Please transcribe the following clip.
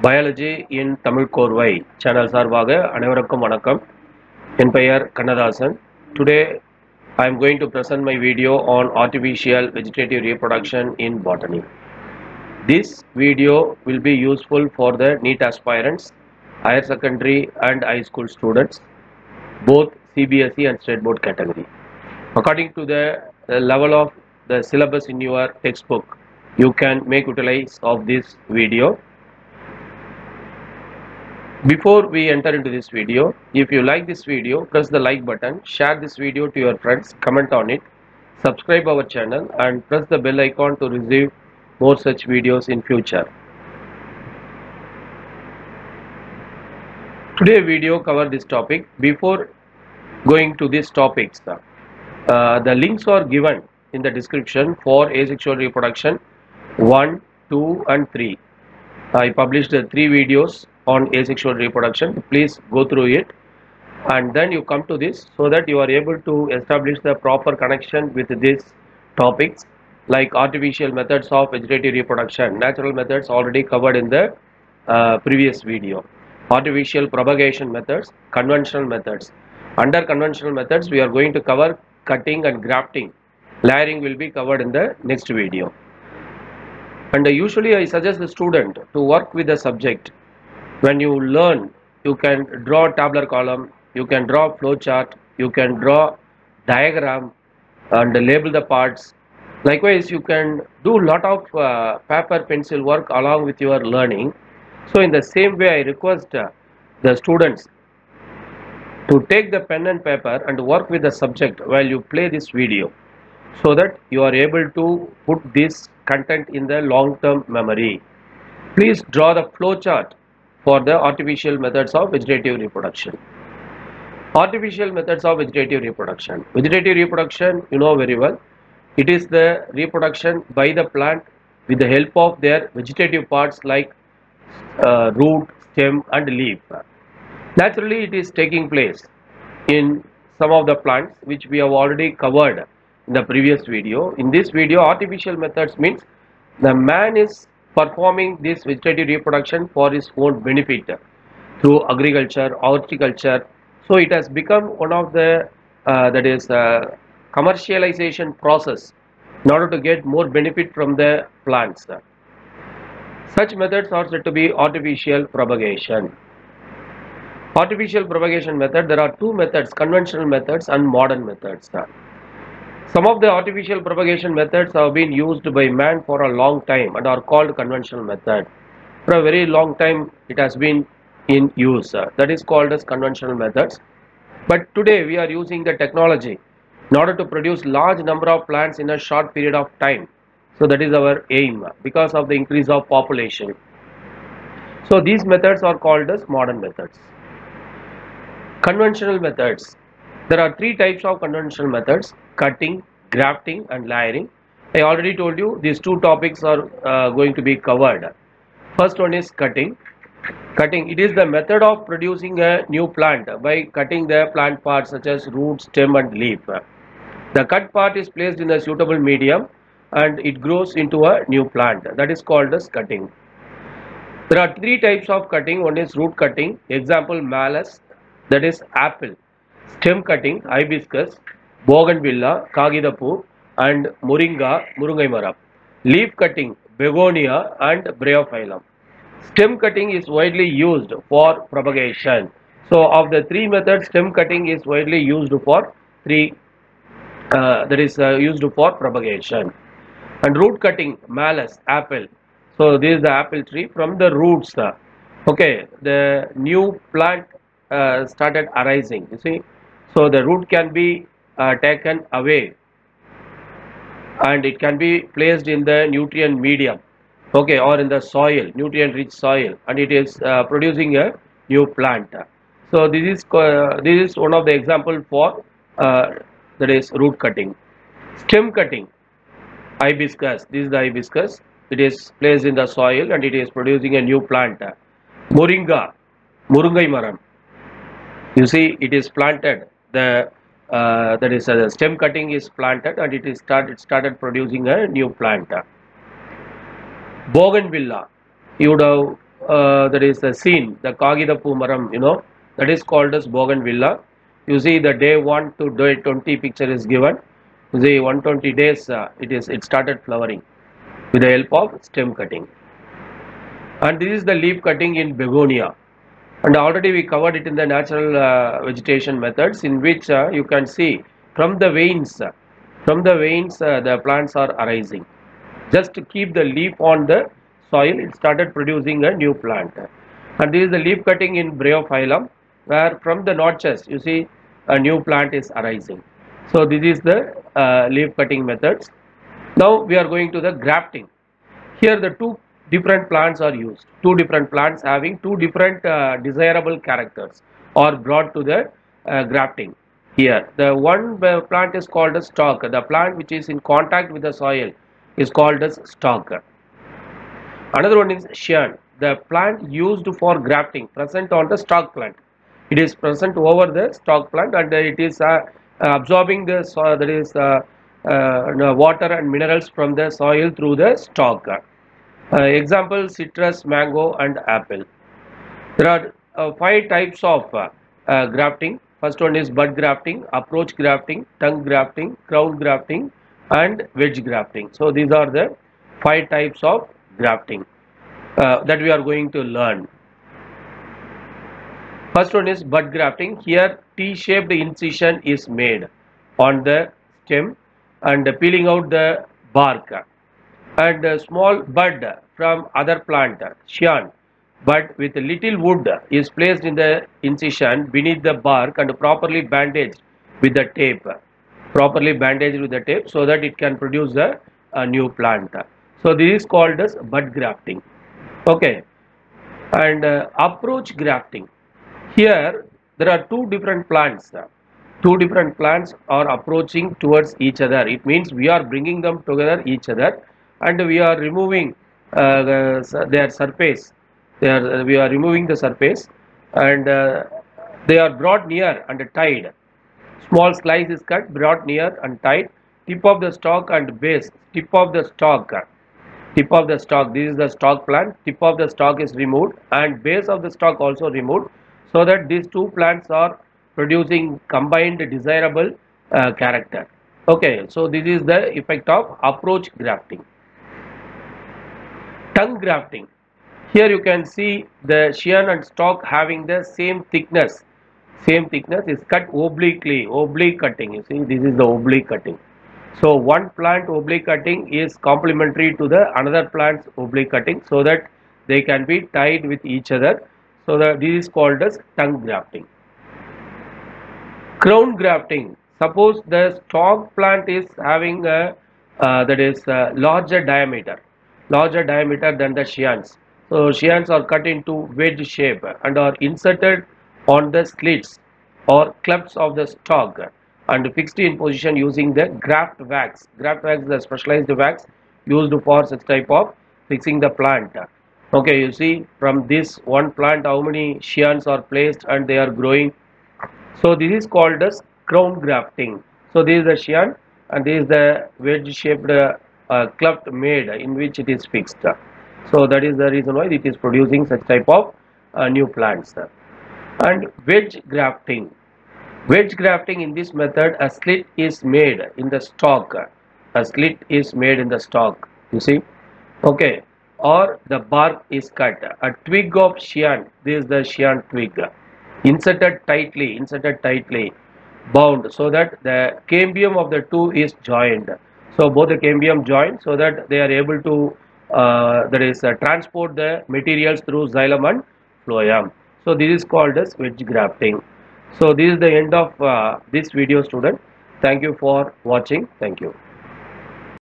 Biology இன் தமிழ் கோர்வை channel சார்பாக அனைவருக்கும் வணக்கம். என் பெயர் Kannadasan. Today I am going to present my video on artificial vegetative reproduction in botany. This video will be useful for the NEET aspirants, higher secondary and high school students, both CBSE and state board category. According to the level of the syllabus in your textbook, you can make utilize of this video. Before we enter into this video, if you like this video, press the like button, share this video to your friends, comment on it, subscribe our channel and press the bell icon to receive more such videos in future. Today video cover this topic. Before going to these topics, the links are given in the description for asexual reproduction 1, 2 and 3. I published 3 videos on asexual reproduction. Please go through it and then you come to this so that you are able to establish the proper connection with these topics like artificial methods of vegetative reproduction. Natural methods already covered in the previous video. Artificial propagation methods, conventional methods. Under conventional methods we are going to cover cutting and grafting. Layering will be covered in the next video. And usually I suggest the student to work with the subject. When you learn, you can draw tabular column, you can draw flow chart, you can draw diagram and label the parts. Likewise, you can do lot of paper pencil work along with your learning. So in the same way, I request the students to take the pen and paper and work with the subject while you play this video, so that you are able to put this content in the long-term memory. Please draw the flow chart for the artificial methods of vegetative reproduction. Artificial methods of vegetative reproduction. Vegetative reproduction, you know very well, it is the reproduction by the plant with the help of their vegetative parts like root, stem and leaf. Naturally, it is taking place in some of the plants which we have already covered in the previous video. In this video, artificial methods means the man is performing this vegetative reproduction for his own benefit through agriculture, horticulture. So it has become one of the commercialization process in order to get more benefit from the plants. Such methods are said to be artificial propagation. Artificial propagation method, there are two methods, conventional methods and modern methods. Some of the artificial propagation methods have been used by man for a long time and are called conventional method. For a very long time it has been in use. That is called as conventional methods. But today we are using the technology in order to produce large number of plants in a short period of time. So that is our aim because of the increase of population. So these methods are called as modern methods. Conventional methods. There are 3 types of conventional methods: cutting, grafting and layering. I already told you these 2 topics are going to be covered. First one is cutting. Cutting, it is the method of producing a new plant by cutting the plant parts such as root, stem and leaf. The cut part is placed in a suitable medium and it grows into a new plant. That is called as cutting. There are 3 types of cutting. One is root cutting, example malus, that is apple. Stem cutting, hibiscus, bougainvillea, kagidapoo and moringa, murungai maram. Leaf cutting, begonia and bryophyllum. Stem cutting is widely used for propagation. So of the 3 methods, stem cutting is widely used for used for propagation. And root cutting, malus, apple. So this is the apple tree. From the roots, okay, the new plant started arising, you see. So the root can be taken away and it can be placed in the nutrient medium, okay, or in the soil, nutrient rich soil, and it is producing a new plant. So this is one of the example for that is root cutting. Stem cutting, hibiscus, this is the hibiscus, it is placed in the soil and it is producing a new plant. Moringa, murungai maram, you see, it is planted, the stem cutting is planted and it is started producing a new plant. Bougainvillea, you would have that is seen the Kagidappu maram, that is called as bougainvillea. You see the day 1 to day 20 picture is given. You see 120 days it started flowering with the help of stem cutting. And this is the leaf cutting in begonia. And already we covered it in the natural vegetation methods, in which you can see from the veins the plants are arising. Just to keep the leaf on the soil, it started producing a new plant. And this is the leaf cutting in Bryophyllum, where from the notches you see a new plant is arising. So this is the leaf cutting methods. Now we are going to the grafting. Here the two different plants are used. Two different plants having two different desirable characters are brought to the grafting. Here the one plant is called as stalk. The plant which is in contact with the soil is called as stalk. Another one is scion. The plant used for grafting, present on the stalk plant. It is present over the stalk plant, and it is absorbing the soil, that is water and minerals from the soil through the stalk. Example: citrus, mango and apple. There are 5 types of grafting. First one is bud grafting, approach grafting, tongue grafting, crown grafting and wedge grafting. So these are the 5 types of grafting that we are going to learn. First one is bud grafting. Here T-shaped incision is made on the stem and peeling out the bark, and a small bud from other plant, scion, bud with little wood is placed in the incision beneath the bark and properly bandaged with the tape. So that it can produce a new plant. So this is called as bud grafting. Okay. And approach grafting. Here there are two different plants. Two different plants are approaching towards each other. It means we are bringing them together each other, and we are removing their surface. We are removing the surface, and they are brought near and tied. Small slice is cut, brought near and tied. Tip of the stalk and base. Tip of the stalk. This is the stalk plant. Tip of the stalk is removed and base of the stalk also removed, so that these two plants are producing combined desirable character. Okay, so this is the effect of approach grafting. Tongue grafting. Here you can see the scion and stalk having the same thickness. Is cut obliquely, oblique cutting. You see, this is the oblique cutting. So one plant oblique cutting is complementary to the another plant's oblique cutting, so that they can be tied with each other. So that this is called as tongue grafting. Crown grafting. Suppose the stalk plant is having a larger diameter than the scions. So scions are cut into wedge shape and are inserted on the slits or clefts of the stalk and fixed in position using the graft wax. Graft wax is a specialized wax used for such type of fixing the plant. Okay, you see from this one plant how many scions are placed and they are growing. So this is called as crown grafting. So this is the scion and this is the wedge shaped cleft made in which it is fixed. So that is the reason why it is producing such type of new plants. And wedge grafting. Wedge grafting, in this method a slit is made in the stalk. You see, okay, or the bark is cut. A twig of scion, this is the scion twig, inserted tightly, bound, so that the cambium of the two is joined. So both the cambium joined, so that they are able to transport the materials through xylem and phloem. So this is called as wedge grafting. So this is the end of this video, student. Thank you for watching. Thank you.